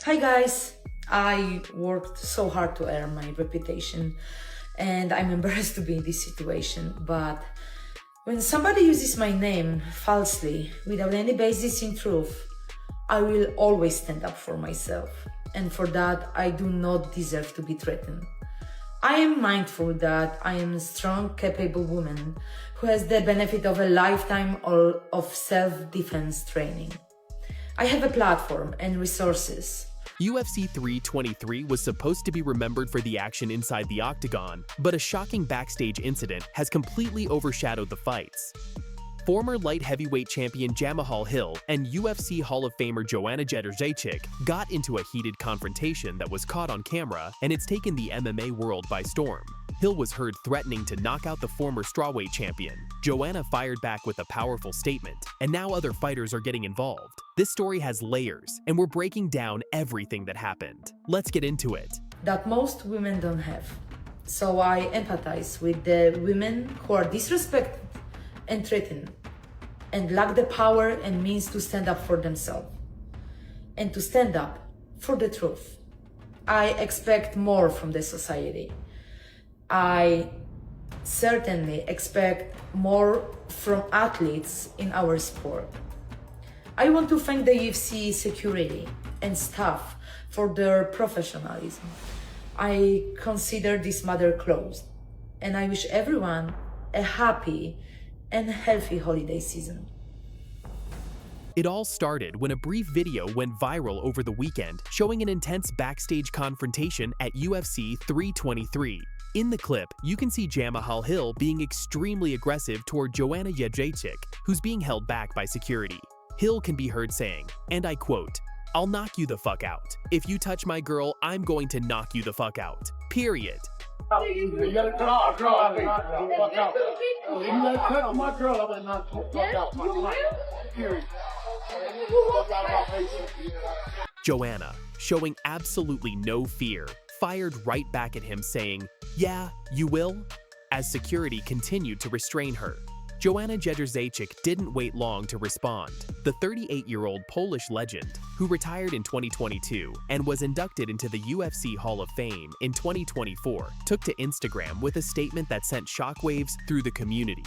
Hi guys, I worked so hard to earn my reputation and I'm embarrassed to be in this situation, but when somebody uses my name falsely without any basis in truth, I will always stand up for myself, and for that I do not deserve to be threatened. I am mindful that I am a strong, capable woman who has the benefit of a lifetime of self-defense training. I have a platform and resources. UFC 323 was supposed to be remembered for the action inside the octagon, but a shocking backstage incident has completely overshadowed the fights. Former light heavyweight champion Jamahal Hill and UFC Hall of Famer Joanna Jedrzejczyk got into a heated confrontation that was caught on camera, and it's taken the MMA world by storm. Hill was heard threatening to knock out the former strawweight champion. Joanna fired back with a powerful statement, and now other fighters are getting involved. This story has layers, and we're breaking down everything that happened. Let's get into it. That most women don't have. So I empathize with the women who are disrespected and threatened and lack the power and means to stand up for themselves and to stand up for the truth. I expect more from the society. I certainly expect more from athletes in our sport. I want to thank the UFC security and staff for their professionalism. I consider this matter closed, and I wish everyone a happy and healthy holiday season. It all started when a brief video went viral over the weekend showing an intense backstage confrontation at UFC 323. In the clip, you can see Jamahal Hill being extremely aggressive toward Joanna Jedrzejczyk, who's being held back by security. Hill can be heard saying, and I quote, "I'll knock you the fuck out. If you touch my girl, I'm going to knock you the fuck out. Period." You gotta cut the fuck out. You gotta cut my girl, I'm gonna knock the fuck out. Period. Joanna, showing absolutely no fear, fired right back at him saying, "Yeah, you will?" as security continued to restrain her. Joanna Jedrzejczyk didn't wait long to respond. The 38-year-old Polish legend, who retired in 2022 and was inducted into the UFC Hall of Fame in 2024, took to Instagram with a statement that sent shockwaves through the community.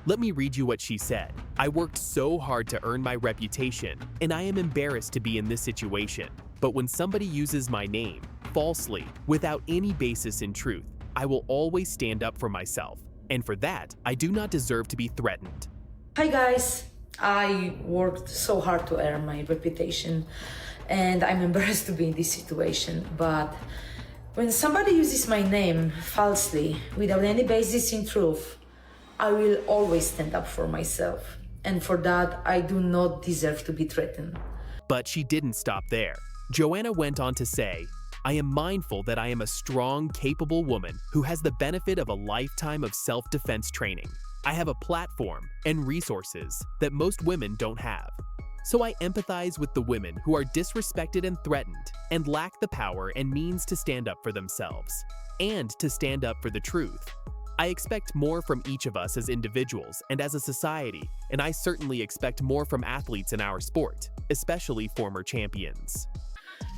Let me read you what she said. "I worked so hard to earn my reputation, and I am embarrassed to be in this situation. But when somebody uses my name, falsely, without any basis in truth, I will always stand up for myself. And for that, I do not deserve to be threatened." Hi guys, I worked so hard to earn my reputation and I'm embarrassed to be in this situation, but when somebody uses my name falsely without any basis in truth, I will always stand up for myself, and for that I do not deserve to be threatened. But she didn't stop there. Joanna went on to say, "I am mindful that I am a strong, capable woman who has the benefit of a lifetime of self-defense training. I have a platform and resources that most women don't have. So I empathize with the women who are disrespected and threatened and lack the power and means to stand up for themselves and to stand up for the truth. I expect more from each of us as individuals and as a society, and I certainly expect more from athletes in our sport, especially former champions."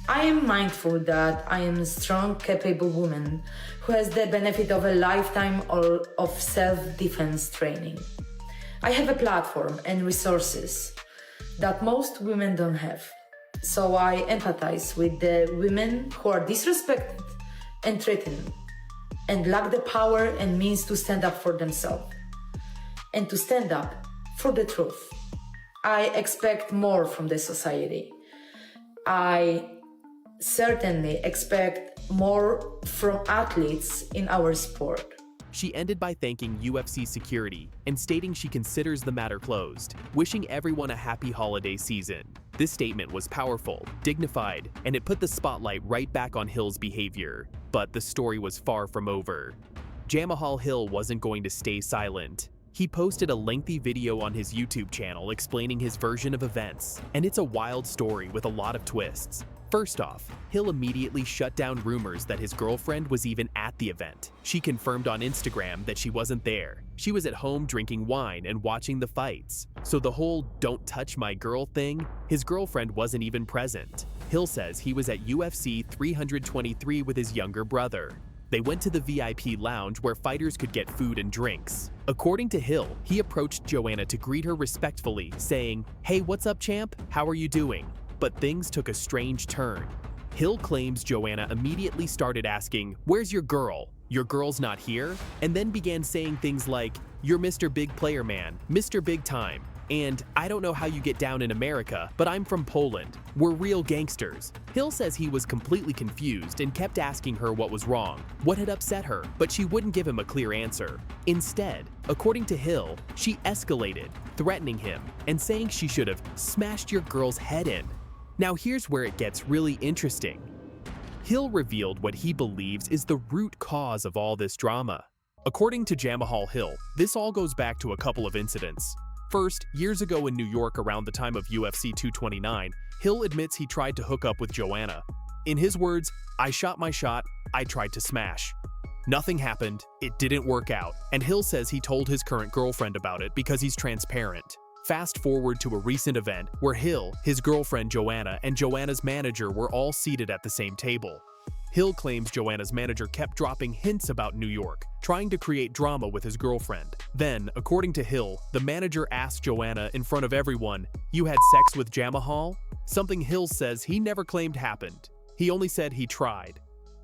I am mindful that I am a strong, capable woman who has the benefit of a lifetime of self-defense training. I have a platform and resources that most women don't have. So I empathize with the women who are disrespected and threatened and lack the power and means to stand up for themselves and to stand up for the truth. I expect more from the society. I certainly expect more from athletes in our sport. She ended by thanking UFC security and stating she considers the matter closed, wishing everyone a happy holiday season. This statement was powerful, dignified, and it put the spotlight right back on Hill's behavior. But the story was far from over. Jamahal Hill wasn't going to stay silent. He posted a lengthy video on his YouTube channel explaining his version of events, and it's a wild story with a lot of twists. First off, Hill immediately shut down rumors that his girlfriend was even at the event. She confirmed on Instagram that she wasn't there. She was at home drinking wine and watching the fights. So the whole "don't touch my girl" thing, his girlfriend wasn't even present. Hill says he was at UFC 323 with his younger brother. They went to the VIP lounge where fighters could get food and drinks. According to Hill, he approached Joanna to greet her respectfully, saying, "Hey, what's up, champ? How are you doing?" But things took a strange turn. Hill claims Joanna immediately started asking, "Where's your girl? Your girl's not here?" And then began saying things like, "You're Mr. Big Player Man, Mr. Big Time, and I don't know how you get down in America, but I'm from Poland. We're real gangsters." Hill says he was completely confused and kept asking her what was wrong, what had upset her, but she wouldn't give him a clear answer. Instead, according to Hill, she escalated, threatening him and saying she should have smashed your girl's head in. Now here's where it gets really interesting. Hill revealed what he believes is the root cause of all this drama. According to Jamahal Hill, this all goes back to a couple of incidents. First, years ago in New York around the time of UFC 229, Hill admits he tried to hook up with Joanna. In his words, "I shot my shot, I tried to smash. Nothing happened, it didn't work out," and Hill says he told his current girlfriend about it because he's transparent. Fast forward to a recent event where Hill, his girlfriend Joanna, and Joanna's manager were all seated at the same table. Hill claims Joanna's manager kept dropping hints about New York, trying to create drama with his girlfriend. Then, according to Hill, the manager asked Joanna in front of everyone, "You had sex with Jamahal?" Something Hill says he never claimed happened. He only said he tried.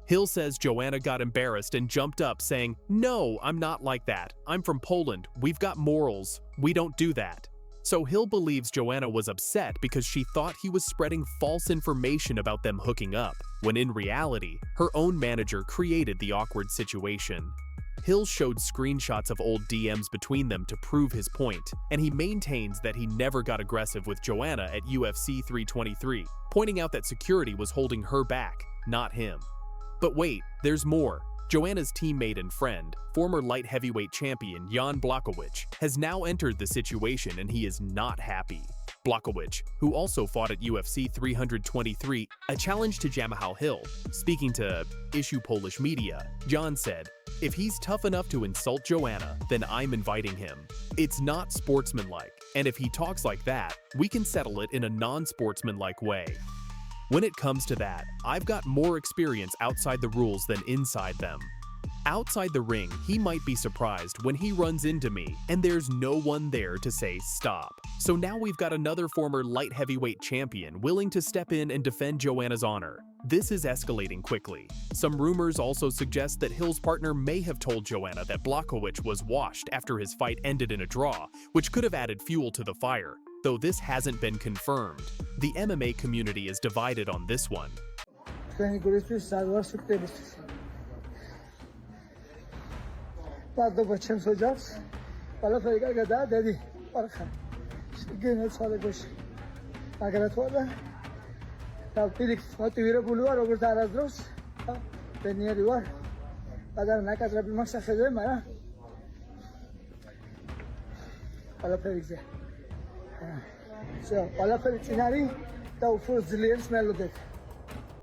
Hill says Joanna got embarrassed and jumped up saying, "No, I'm not like that. I'm from Poland. We've got morals. We don't do that." So Hill believes Joanna was upset because she thought he was spreading false information about them hooking up, when in reality, her own manager created the awkward situation. Hill showed screenshots of old DMs between them to prove his point, and he maintains that he never got aggressive with Joanna at UFC 323, pointing out that security was holding her back, not him. But wait, there's more. Joanna's teammate and friend, former light heavyweight champion Jan Blachowicz, has now entered the situation and he is not happy. Blachowicz, who also fought at UFC 323, a challenge to Jamahal Hill. Speaking to Issue Polish Media, Jan said, "If he's tough enough to insult Joanna, then I'm inviting him. It's not sportsmanlike, and if he talks like that, we can settle it in a non-sportsmanlike way. When it comes to that, I've got more experience outside the rules than inside them. Outside the ring, he might be surprised when he runs into me and there's no one there to say stop. So now we've got another former light heavyweight champion willing to step in and defend Joanna's honor. This is escalating quickly. Some rumors also suggest that Hill's partner may have told Joanna that Blachowicz was washed after his fight ended in a draw, which could have added fuel to the fire. Though this hasn't been confirmed. The MMA community is divided on this one.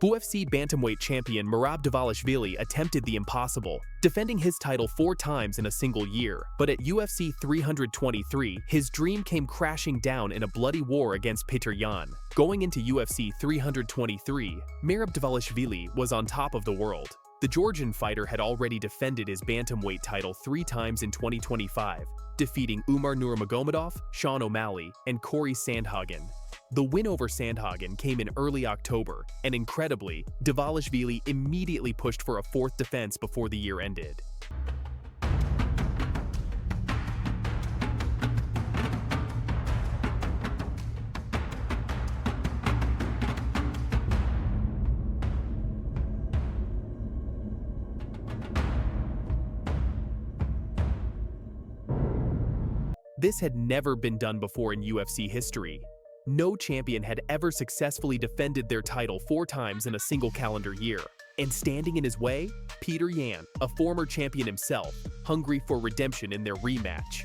UFC bantamweight champion Merab Dvalishvili attempted the impossible, defending his title 4 times in a single year. But at UFC 323, his dream came crashing down in a bloody war against Petr Yan. Going into UFC 323, Merab Dvalishvili was on top of the world. The Georgian fighter had already defended his bantamweight title 3 times in 2025, defeating Umar Nurmagomedov, Sean O'Malley, and Corey Sandhagen. The win over Sandhagen came in early October, and incredibly, Dvalishvili immediately pushed for a 4th defense before the year ended. This had never been done before in UFC history. No champion had ever successfully defended their title 4 times in a single calendar year. And standing in his way, Petr Yan, a former champion himself, hungry for redemption in their rematch.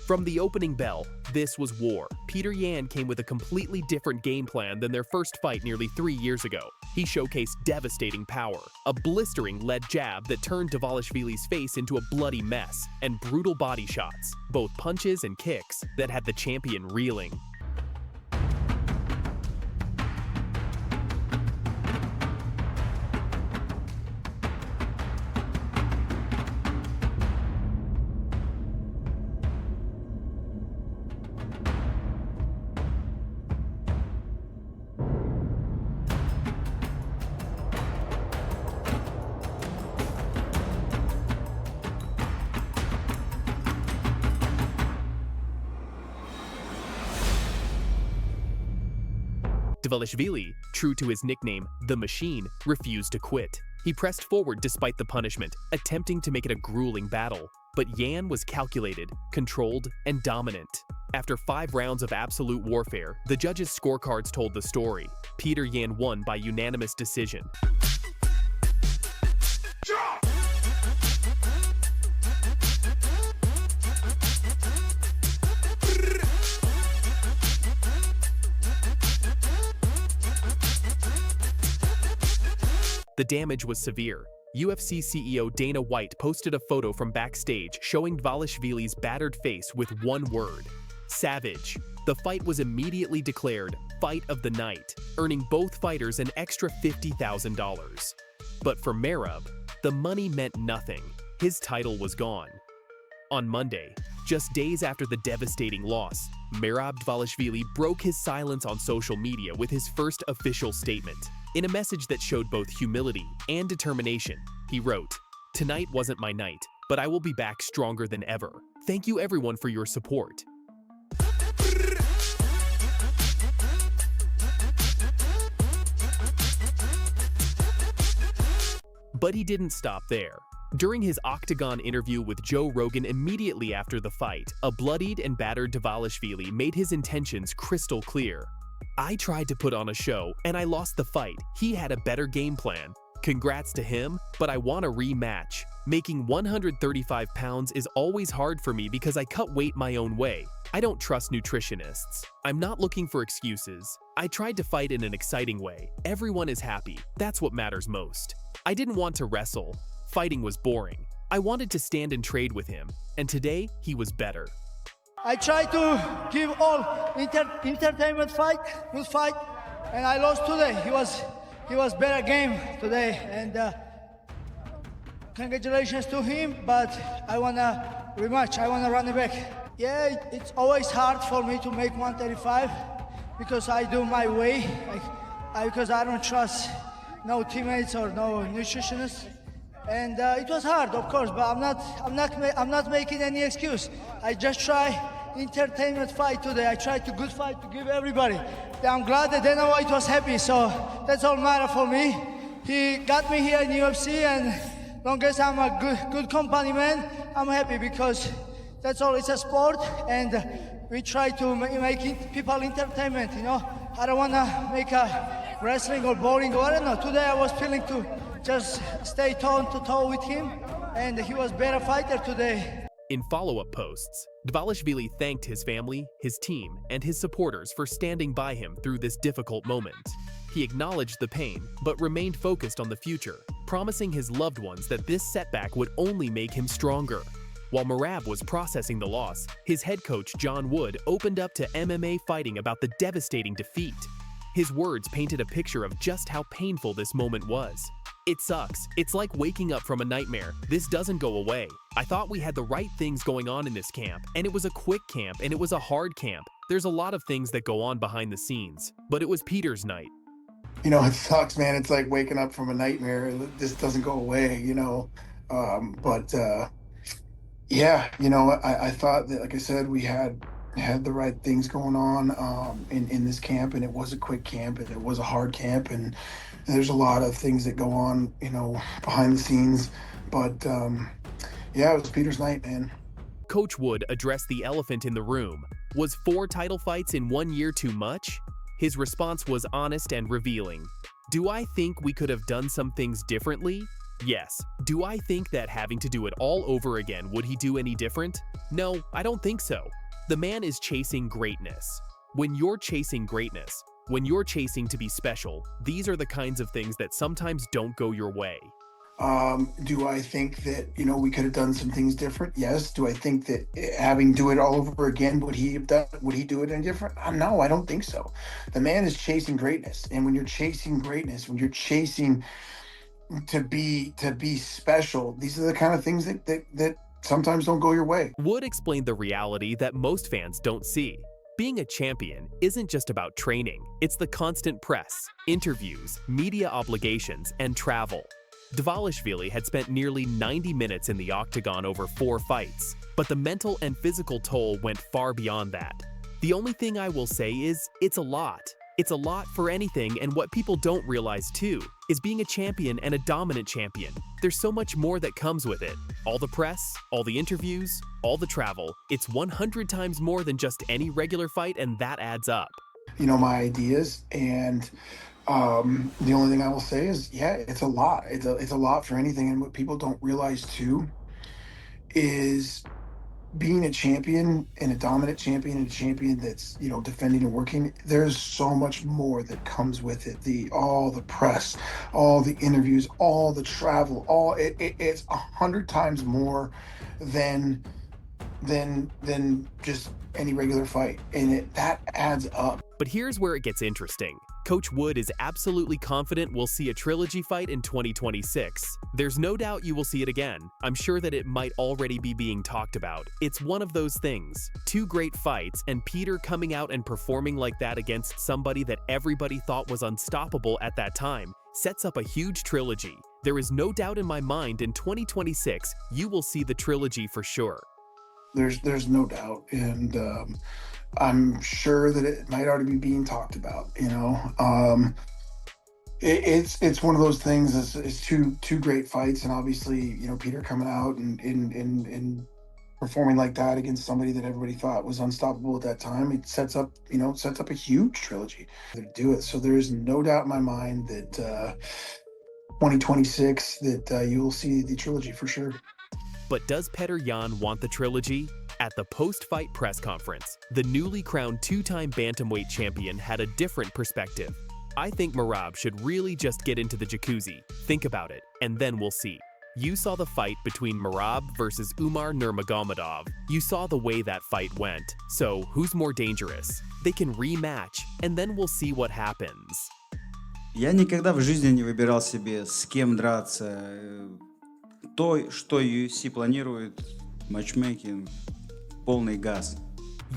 From the opening bell, this was war. Petr Yan came with a completely different game plan than their first fight nearly 3 years ago. He showcased devastating power, a blistering lead jab that turned Dvalishvili's face into a bloody mess, and brutal body shots, both punches and kicks, that had the champion reeling. Dvalishvili, true to his nickname, The Machine, refused to quit. He pressed forward despite the punishment, attempting to make it a grueling battle. But Yan was calculated, controlled, and dominant. After 5 rounds of absolute warfare, the judges' scorecards told the story. Petr Yan won by unanimous decision. The damage was severe. UFC CEO Dana White posted a photo from Backstage showing Dvalishvili's battered face with one word: savage. The fight was immediately declared Fight of the Night, earning both fighters an extra $50,000. But for Merab, the money meant nothing. His title was gone. On Monday, just days after the devastating loss, Merab Dvalishvili broke his silence on social media with his first official statement. In a message that showed both humility and determination, he wrote, "Tonight wasn't my night, but I will be back stronger than ever. Thank you everyone for your support." But he didn't stop there. During his Octagon interview with Joe Rogan immediately after the fight, a bloodied and battered Dvalishvili made his intentions crystal clear. "I tried to put on a show, and I lost the fight. He had a better game plan. Congrats to him, but I want a rematch. Making 135 pounds is always hard for me because I cut weight my own way. I don't trust nutritionists. I'm not looking for excuses. I tried to fight in an exciting way. Everyone is happy. That's what matters most. I didn't want to wrestle. Fighting was boring. I wanted to stand and trade with him, and today he was better. I tried to give all entertainment fight, good fight, and I lost today. He was better game today, and congratulations to him. But I wanna rematch. I wanna run it back. Yeah, it's always hard for me to make 135 because I do my way. Because I don't trust no teammates or no nutritionists. And it was hard, of course, but I'm not making any excuse. I just try entertainment fight today. I tried to good fight to give everybody. I'm glad that Dana White was happy, so that's all matter for me. He got me here in UFC, and long as I'm a good company man, I'm happy because that's all. It's a sport, and we try to make it people entertainment. You know, I don't wanna make a wrestling or boring or I don't know. Today I was feeling to just stay toe-to-toe with him, and he was better fighter today. In follow-up posts, Dvalishvili thanked his family, his team, and his supporters for standing by him through this difficult moment. He acknowledged the pain, but remained focused on the future, promising his loved ones that this setback would only make him stronger. While Merab was processing the loss, his head coach John Wood opened up to MMA Fighting about the devastating defeat. His words painted a picture of just how painful this moment was. "It sucks. It's like waking up from a nightmare. This doesn't go away. I thought we had the right things going on in this camp, and it was a quick camp, and it was a hard camp. There's a lot of things that go on behind the scenes, but it was Peter's night." You know, it sucks, man. It's like waking up from a nightmare. This doesn't go away, you know. Yeah, you know, I thought that, like I said, we had the right things going on in this camp, and it was a quick camp, and it was a hard camp, and there's a lot of things that go on, you know, behind the scenes. But yeah, it was Peter's night, man. Coach Wood addressed the elephant in the room. Was 4 title fights in 1 year too much? His response was honest and revealing. "Do I think we could have done some things differently? Yes. Do I think that having to do it all over again, would he do any different? No, I don't think so. The man is chasing greatness. When you're chasing greatness, when you're chasing to be special, these are the kinds of things that sometimes don't go your way. Do I think that, we could have done some things different? Yes. Do I think that having do it all over again, would he do it any different? No, I don't think so. The man is chasing greatness. And when you're chasing greatness, when you're chasing to be special, these are the kind of things that sometimes don't go your way. Wood explained the reality that most fans don't see. Being a champion isn't just about training. It's the constant press, interviews, media obligations, and travel. Dvalishvili had spent nearly 90 minutes in the octagon over 4 fights, but the mental and physical toll went far beyond that. The only thing I will say is, it's a lot. It's a lot for anything, and what people don't realize too is being a champion and a dominant champion. There's so much more that comes with it. All the press, all the interviews, all the travel. It's 100 times more than just any regular fight, and that adds up. My ideas, and the only thing I will say is, yeah, it's a lot. It's a lot for anything, and what people don't realize too is being a champion and a dominant champion and a champion that's defending and working. There's so much more that comes with it. All the press, all the interviews, all the travel, it's 100 times more than just any regular fight, and that adds up. But here's where it gets interesting. Coach Wood is absolutely confident we'll see a trilogy fight in 2026. There's no doubt you will see it again. I'm sure that it might already be being talked about. It's one of those things. 2 great fights, and Peter coming out and performing like that against somebody that everybody thought was unstoppable at that time sets up a huge trilogy. There is no doubt in my mind in 2026 you will see the trilogy for sure. There's no doubt, and I'm sure that it might already be being talked about. It's one of those things. It's two great fights, and obviously, Peter coming out and performing like that against somebody that everybody thought was unstoppable at that time. It sets up a huge trilogy to do it. So there is no doubt in my mind that 2026 that you will see the trilogy for sure. But does Petr Yan want the trilogy? At the post-fight press conference, the newly crowned 2-time bantamweight champion had a different perspective. I think Merab should really just get into the jacuzzi, think about it, and then we'll see. You saw the fight between Merab versus Umar Nurmagomedov. You saw the way that fight went. So who's more dangerous? They can rematch, and then we'll see what happens. Я никогда в жизни не выбирал себе, с кем драться. То, что UFC планирует, матчмейкинг, полный газ.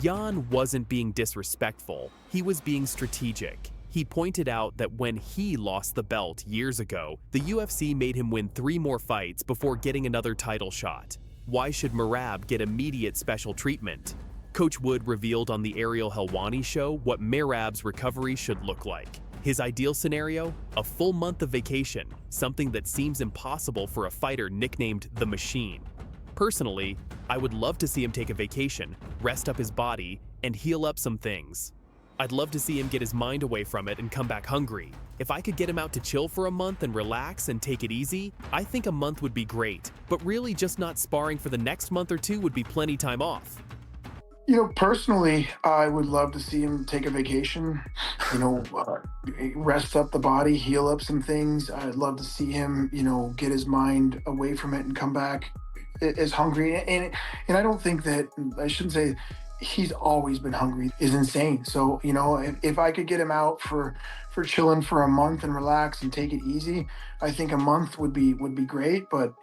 Jan wasn't being disrespectful. He was being strategic. He pointed out that when he lost the belt years ago, the UFC made him win 3 more fights before getting another title shot. Why should Merab get immediate special treatment? Coach Wood revealed on the Ariel Helwani show what Merab's recovery should look like. His ideal scenario? A full month of vacation, something that seems impossible for a fighter nicknamed The Machine. Personally, I would love to see him take a vacation, rest up his body, and heal up some things. I'd love to see him get his mind away from it and come back hungry. If I could get him out to chill for a month and relax and take it easy, I think a month would be great. But really just not sparring for the next month or 2 would be plenty time off. Personally, I would love to see him take a vacation, rest up the body, heal up some things. I'd love to see him, get his mind away from it and come back as hungry. And I don't think that, I shouldn't say he's always been hungry, is insane. So, if I could get him out for chilling for a month and relax and take it easy, I think a month would be great. But,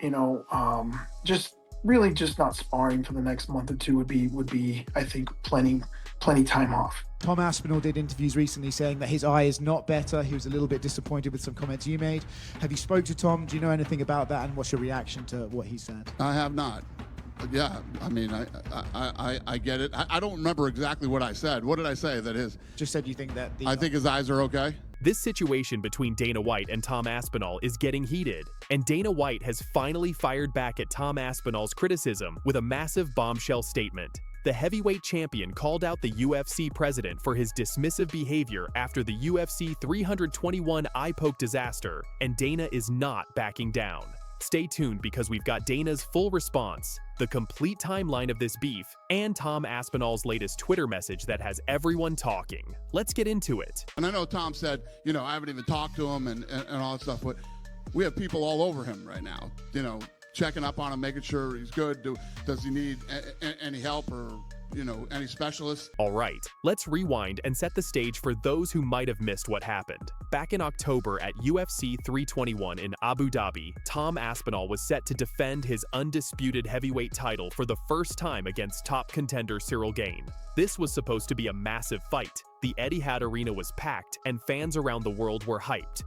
just not sparring for the next month or 2 would be I think plenty time off. Tom Aspinall did interviews recently saying that his eye is not better. He was a little bit disappointed with some comments you made. Have you spoke to Tom? Do you know anything about that, and what's your reaction to what he said? I have not. Yeah, I mean, I get it. I don't remember exactly what I said. What did I say? That is, just said you think that I think his eyes are okay. This situation between Dana White and Tom Aspinall is getting heated, and Dana White has finally fired back at Tom Aspinall's criticism with a massive bombshell statement. The heavyweight champion called out the UFC president for his dismissive behavior after the UFC 321 eye poke disaster, and Dana is not backing down. Stay tuned because we've got Dana's full response, the complete timeline of this beef, and Tom Aspinall's latest Twitter message that has everyone talking. Let's get into it. And I know Tom said, you know, I haven't even talked to him and all that stuff, but we have people all over him right now, you know, checking up on him, making sure he's good. Does he need any help or, you know, any specialists? All right, let's rewind and set the stage for those who might have missed what happened. Back in October at UFC 321 in Abu Dhabi, Tom Aspinall was set to defend his undisputed heavyweight title for the first time against top contender Cyril Gane. This was supposed to be a massive fight. The Etihad Arena was packed and fans around the world were hyped.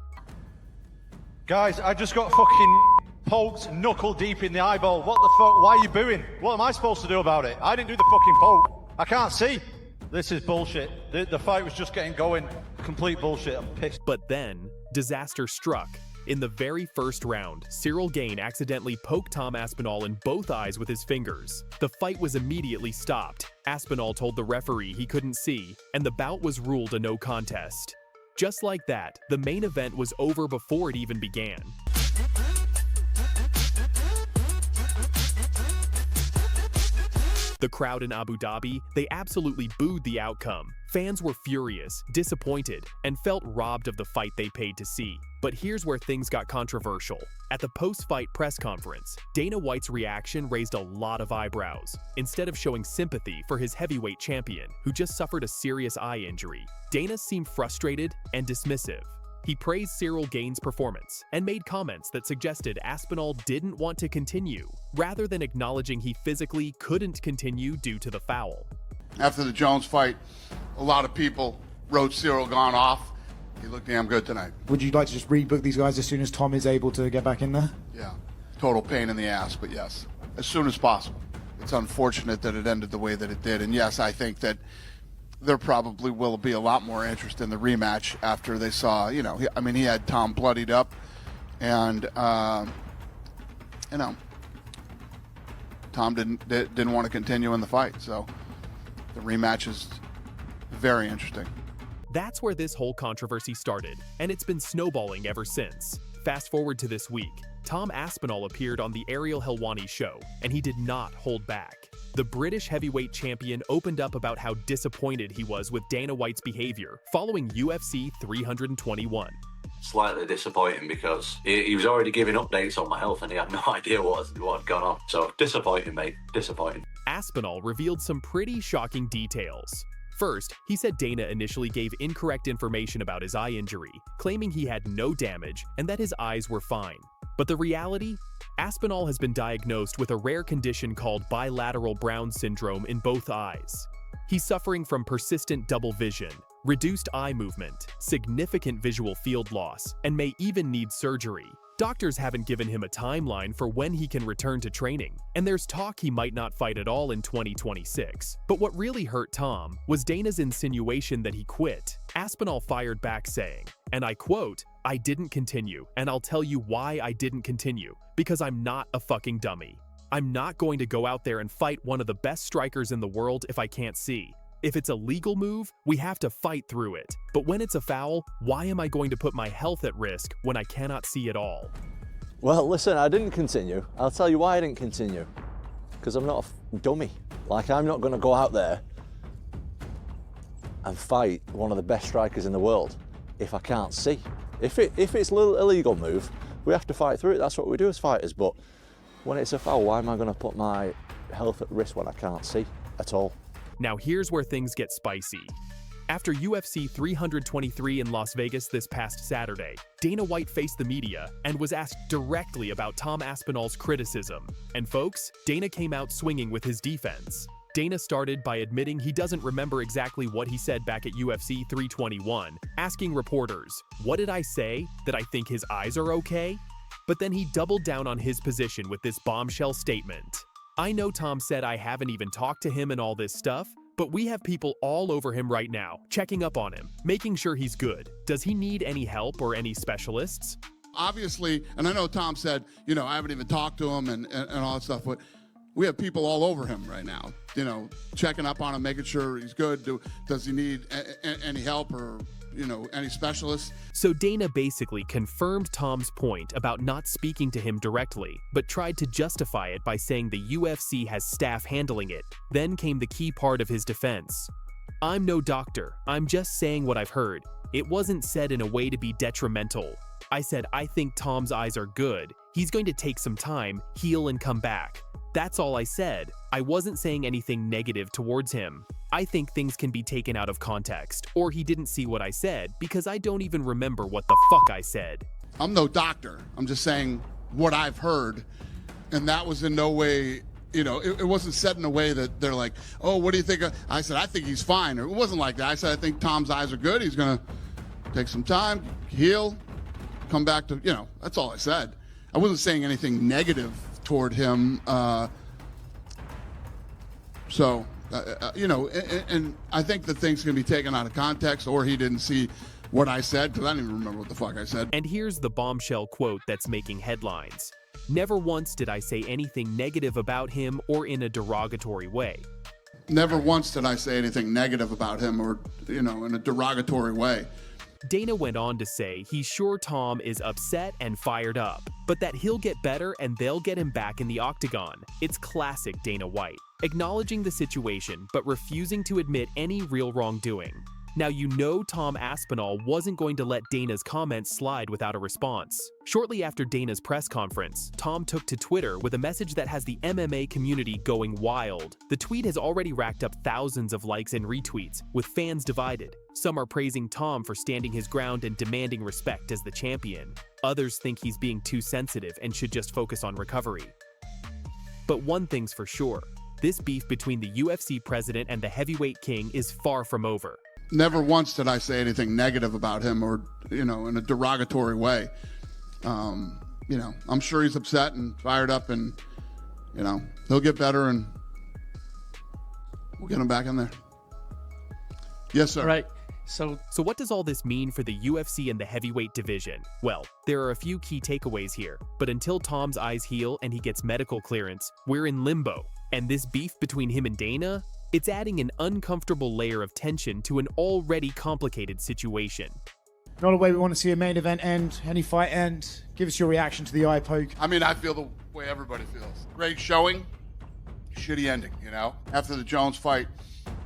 Guys, I just got fucking poked knuckle deep in the eyeball. What the fuck? Why are you booing? What am I supposed to do about it? I didn't do the fucking poke. I can't see. This is bullshit. The fight was just getting going. Complete bullshit. I'm pissed. But then, disaster struck. In the very first round, Cyril Gane accidentally poked Tom Aspinall in both eyes with his fingers. The fight was immediately stopped. Aspinall told the referee he couldn't see, and the bout was ruled a no contest. Just like that, the main event was over before it even began. The crowd in Abu Dhabi, they absolutely booed the outcome. Fans were furious, disappointed, and felt robbed of the fight they paid to see. But here's where things got controversial. At the post-fight press conference, Dana White's reaction raised a lot of eyebrows. Instead of showing sympathy for his heavyweight champion, who just suffered a serious eye injury, Dana seemed frustrated and dismissive. He praised Cyril Gane's performance and made comments that suggested Aspinall didn't want to continue, rather than acknowledging he physically couldn't continue due to the foul. After the Jones fight, a lot of people wrote Cyril Gane off. He looked damn good tonight. Would you like to just rebook these guys as soon as Tom is able to get back in there? Yeah, total pain in the ass, but yes, as soon as possible. It's unfortunate that it ended the way that it did, and yes, I think that there probably will be a lot more interest in the rematch after they saw, you know, he had Tom bloodied up, and you know, Tom didn't want to continue in the fight, so the rematch is very interesting. That's where this whole controversy started, and it's been snowballing ever since. Fast forward to this week, Tom Aspinall appeared on the Ariel Helwani show, and he did not hold back. The British heavyweight champion opened up about how disappointed he was with Dana White's behavior following UFC 321. Slightly disappointing because he was already giving updates on my health and he had no idea what had gone on. So disappointing, mate. Disappointing. Aspinall revealed some pretty shocking details. First, he said Dana initially gave incorrect information about his eye injury, claiming he had no damage and that his eyes were fine. But the reality? Aspinall has been diagnosed with a rare condition called bilateral Brown syndrome in both eyes. He's suffering from persistent double vision, reduced eye movement, significant visual field loss, and may even need surgery. Doctors haven't given him a timeline for when he can return to training, and there's talk he might not fight at all in 2026. But what really hurt Tom was Dana's insinuation that he quit. Aspinall fired back saying, and I quote, "I didn't continue, and I'll tell you why I didn't continue. Because I'm not a fucking dummy. I'm not going to go out there and fight one of the best strikers in the world if I can't see. If it's a legal move, we have to fight through it. But when it's a foul, why am I going to put my health at risk when I cannot see at all?" Well, listen, I didn't continue. I'll tell you why I didn't continue. Because I'm not a dummy. Like, I'm not going to go out there and fight one of the best strikers in the world if I can't see. If it's a illegal move, we have to fight through it. That's what we do as fighters. But when it's a foul, why am I going to put my health at risk when I can't see at all? Now here's where things get spicy. After UFC 323 in Las Vegas this past Saturday, Dana White faced the media and was asked directly about Tom Aspinall's criticism. And folks, Dana came out swinging with his defense. Dana started by admitting he doesn't remember exactly what he said back at UFC 321, asking reporters, "What did I say? That I think his eyes are okay?" But then he doubled down on his position with this bombshell statement. "I know Tom said I haven't even talked to him and all this stuff, but we have people all over him right now, checking up on him, making sure he's good. Does he need any help or any specialists?" Obviously, and I know Tom said, you know, I haven't even talked to him and all that stuff, but we have people all over him right now, you know, checking up on him, making sure he's good. Does he need any help or, any specialists. So Dana basically confirmed Tom's point about not speaking to him directly, but tried to justify it by saying the UFC has staff handling it. Then came the key part of his defense. I'm no doctor, I'm just saying what I've heard. It wasn't said in a way to be detrimental. I said I think Tom's eyes are good. He's going to take some time, heal and come back. That's all I said. I wasn't saying anything negative towards him. I think things can be taken out of context, or he didn't see what I said because I don't even remember what the fuck I said. I'm no doctor. I'm just saying what I've heard, and that was in no way, it wasn't said in a way that they're like, oh, what do you think? I said, I think he's fine. Or it wasn't like that. I said, I think Tom's eyes are good. He's going to take some time, heal, come back to, that's all I said. I wasn't saying anything negative toward him. And I think that things can be taken out of context, or he didn't see what I said, because I don't even remember what the fuck I said. And here's the bombshell quote that's making headlines. Never once did I say anything negative about him or in a derogatory way. Never once did I say anything negative about him or, in a derogatory way. Dana went on to say he's sure Tom is upset and fired up, but that he'll get better and they'll get him back in the octagon. It's classic Dana White, acknowledging the situation but refusing to admit any real wrongdoing. Now Tom Aspinall wasn't going to let Dana's comments slide without a response. Shortly after Dana's press conference, Tom took to Twitter with a message that has the MMA community going wild. The tweet has already racked up thousands of likes and retweets, with fans divided. Some are praising Tom for standing his ground and demanding respect as the champion. Others think he's being too sensitive and should just focus on recovery. But one thing's for sure, this beef between the UFC president and the heavyweight king is far from over. Never once did I say anything negative about him or, in a derogatory way. I'm sure he's upset and fired up, and, he'll get better and we'll get him back in there. Yes, sir. Right. So what does all this mean for the UFC and the heavyweight division? Well, there are a few key takeaways here, but until Tom's eyes heal and he gets medical clearance, we're in limbo. And this beef between him and Dana? It's adding an uncomfortable layer of tension to an already complicated situation. Not a way we want to see a main event end, any fight end. Give us your reaction to the eye poke. I mean, I feel the way everybody feels. Great showing, shitty ending, After the Jones fight,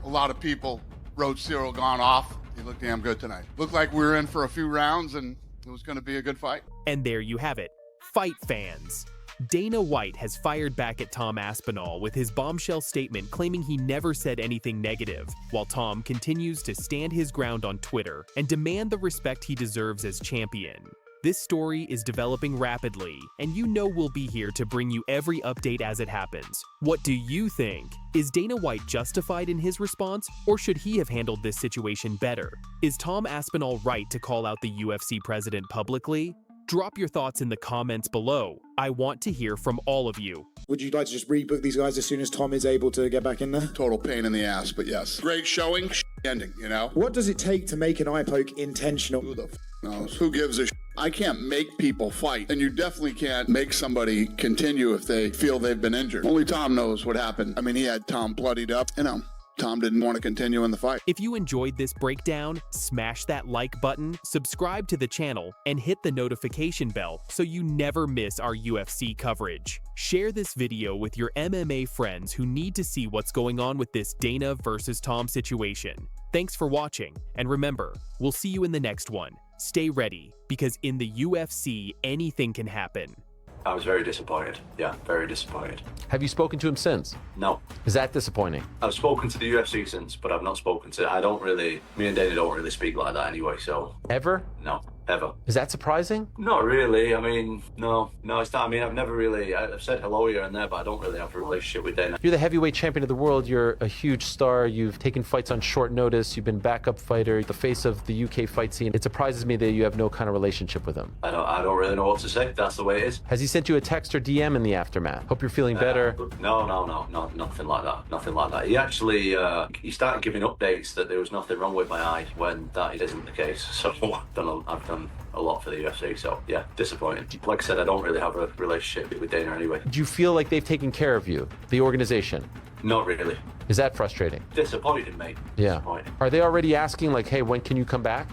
a lot of people wrote Cyril gone off. He looked damn good tonight. Looked like we were in for a few rounds and it was going to be a good fight. And there you have it. Fight fans. Dana White has fired back at Tom Aspinall with his bombshell statement claiming he never said anything negative, while Tom continues to stand his ground on Twitter and demand the respect he deserves as champion. This story is developing rapidly, and we'll be here to bring you every update as it happens. What do you think? Is Dana White justified in his response, or should he have handled this situation better? Is Tom Aspinall right to call out the UFC president publicly? Drop your thoughts in the comments below. I want to hear from all of you. Would you like to just rebook these guys as soon as Tom is able to get back in there? Total pain in the ass, but yes. Great showing, ending, What does it take to make an eye poke intentional? Who the f knows? Who gives a sh? I can't make people fight, and you definitely can't make somebody continue if they feel they've been injured. Only Tom knows what happened. I mean, he had Tom bloodied up, Tom didn't want to continue in the fight. If you enjoyed this breakdown, smash that like button, subscribe to the channel, and hit the notification bell so you never miss our UFC coverage. Share this video with your MMA friends who need to see what's going on with this Dana versus Tom situation. Thanks for watching, and remember, we'll see you in the next one. Stay ready, because in the UFC, anything can happen. I was very disappointed. Yeah, very disappointed. Have you spoken to him since? No. Is that disappointing? I've spoken to the UFC since, but I've not spoken to... me and Dana don't really speak like that anyway, so... Ever? No, ever. Is that surprising? Not really. I mean, no, it's not. I mean, I've never really... I've said hello here and there, but I don't really have a relationship with Dana. You're the heavyweight champion of the world. You're a huge star. You've taken fights on short notice. You've been backup fighter, the face of the UK fight scene. It surprises me that you have no kind of relationship with him. I don't really know what to say. That's the way it is. Has he sent you a text or DM in the aftermath? Hope you're feeling better. No, nothing like that. Nothing like that. He actually, he started giving updates that there was nothing wrong with my eye when that isn't the case. So I've done a lot for the UFC, so yeah, disappointing. Like I said, I don't really have a relationship with Dana anyway. Do you feel like they've taken care of you, the organization? Not really. Is that frustrating? Disappointing, mate. Yeah. Disappointing. Are they already asking, like, hey, when can you come back?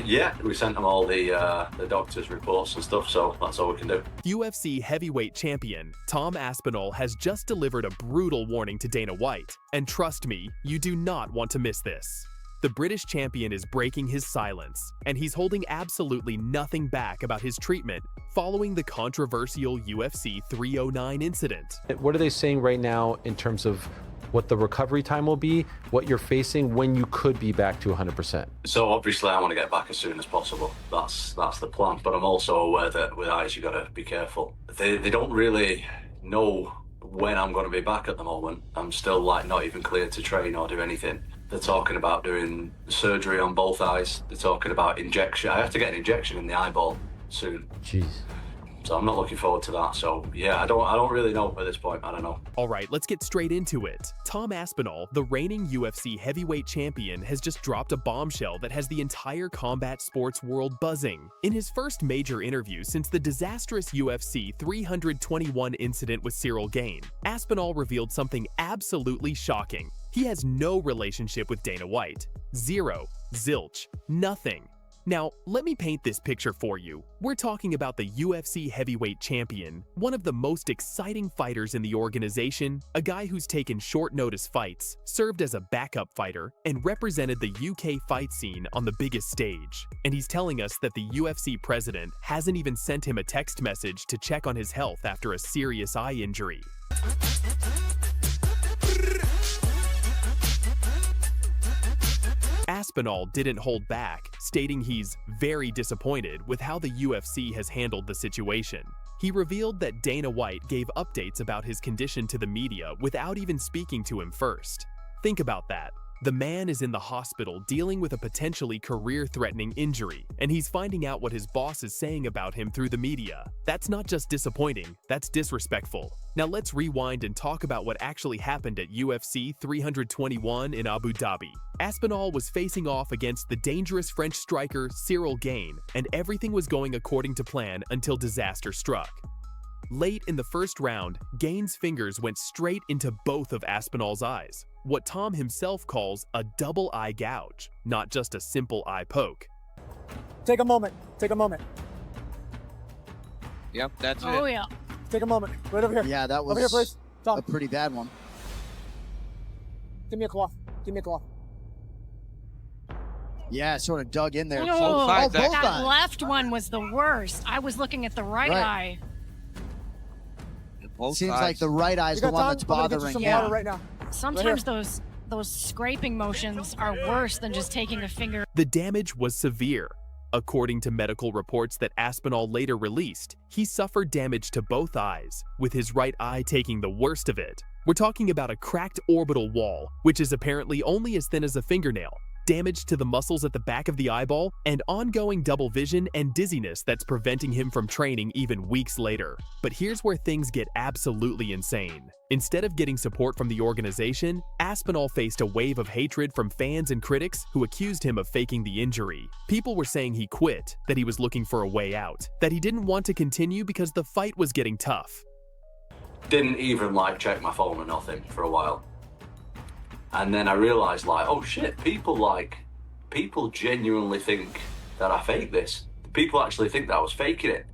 Yeah, we sent them all the doctor's reports and stuff, so that's all we can do. UFC heavyweight champion Tom Aspinall has just delivered a brutal warning to Dana White, and trust me, you do not want to miss this. The British champion is breaking his silence, and he's holding absolutely nothing back about his treatment following the controversial UFC 309 incident. What are they saying right now in terms of what the recovery time will be, what you're facing, when you could be back to 100%? So obviously I want to get back as soon as possible. That's the plan. But I'm also aware that with eyes you got to be careful. They don't really know when I'm going to be back at the moment. I'm still like not even cleared to train or do anything. They're talking about doing surgery on both eyes. They're talking about injection. I have to get an injection in the eyeball soon. Jeez. So I'm not looking forward to that. So yeah, I don't really know at this point. I don't know. All right, let's get straight into it. Tom Aspinall, the reigning UFC heavyweight champion, has just dropped a bombshell that has the entire combat sports world buzzing. In his first major interview since the disastrous UFC 321 incident with Cyril Gane, Aspinall revealed something absolutely shocking. He has no relationship with Dana White. Zero. Zilch. Nothing. Now, let me paint this picture for you. We're talking about the UFC heavyweight champion, one of the most exciting fighters in the organization, a guy who's taken short notice fights, served as a backup fighter, and represented the UK fight scene on the biggest stage. And he's telling us that the UFC president hasn't even sent him a text message to check on his health after a serious eye injury. Aspinall didn't hold back, stating he's very disappointed with how the UFC has handled the situation. He revealed that Dana White gave updates about his condition to the media without even speaking to him first. Think about that. The man is in the hospital dealing with a potentially career-threatening injury, and he's finding out what his boss is saying about him through the media. That's not just disappointing, that's disrespectful. Now let's rewind and talk about what actually happened at UFC 321 in Abu Dhabi. Aspinall was facing off against the dangerous French striker Cyril Gane, and everything was going according to plan until disaster struck. Late in the first round, Gane's fingers went straight into both of Aspinall's eyes, what Tom himself calls a double eye gouge, not just a simple eye poke. Take a moment. Take a moment. Yep, that's it. Oh, yeah. Take a moment. Right over here. Yeah, that was over here, please. Tom. A pretty bad one. Give me a cloth. Give me a cloth. Yeah, sort of dug in there. Oh, Both that eyes. left one was the worst. I was looking at the right eye. Seems like the right eye is the one that's bothering some you. water right now. Sometimes those scraping motions are worse than just taking a finger. The damage was severe. According to medical reports that Aspinall later released, he suffered damage to both eyes, with his right eye taking the worst of it. We're talking about a cracked orbital wall, which is apparently only as thin as a fingernail, damage to the muscles at the back of the eyeball, and ongoing double vision and dizziness that's preventing him from training even weeks later. But here's where things get absolutely insane. Instead of getting support from the organization, Aspinall faced a wave of hatred from fans and critics who accused him of faking the injury. People were saying he quit, that he was looking for a way out, that he didn't want to continue because the fight was getting tough. Didn't even like check my phone or nothing for a while. And then I realized, like, oh shit, people genuinely think that I faked this. People actually think that I was faking it.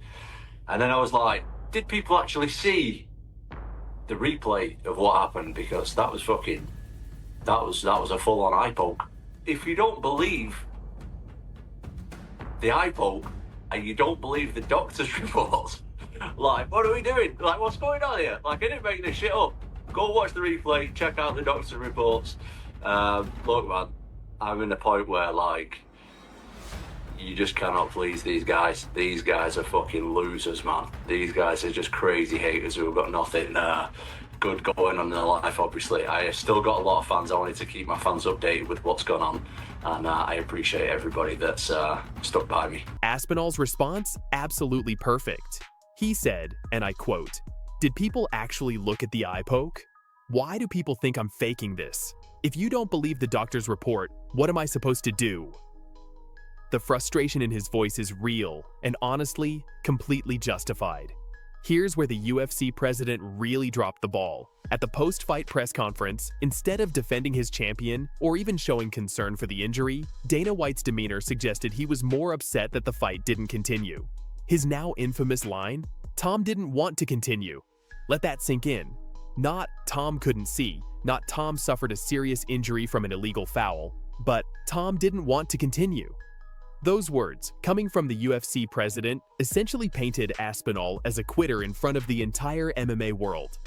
And then I was like, did people actually see the replay of what happened? Because that was a full-on eye poke. If you don't believe the eye poke and you don't believe the doctor's reports, like, what are we doing? Like, what's going on here? Like, I didn't make this shit up. Go watch the replay, check out the doctor's reports. Look, man, I'm in the point where, like, you just cannot please these guys. These guys are fucking losers, man. These guys are just crazy haters who have got nothing good going on in their life, obviously. I have still got a lot of fans. I wanted to keep my fans updated with what's going on. And I appreciate everybody that's stuck by me. Aspinall's response? Absolutely perfect. He said, and I quote, "Did people actually look at the eye poke? Why do people think I'm faking this? If you don't believe the doctor's report, what am I supposed to do?" The frustration in his voice is real and honestly, completely justified. Here's where the UFC president really dropped the ball. At the post-fight press conference, instead of defending his champion or even showing concern for the injury, Dana White's demeanor suggested he was more upset that the fight didn't continue. His now infamous line, "Tom didn't want to continue." Let that sink in. Not Tom couldn't see, not Tom suffered a serious injury from an illegal foul, but Tom didn't want to continue. Those words, coming from the UFC president, essentially painted Aspinall as a quitter in front of the entire MMA world.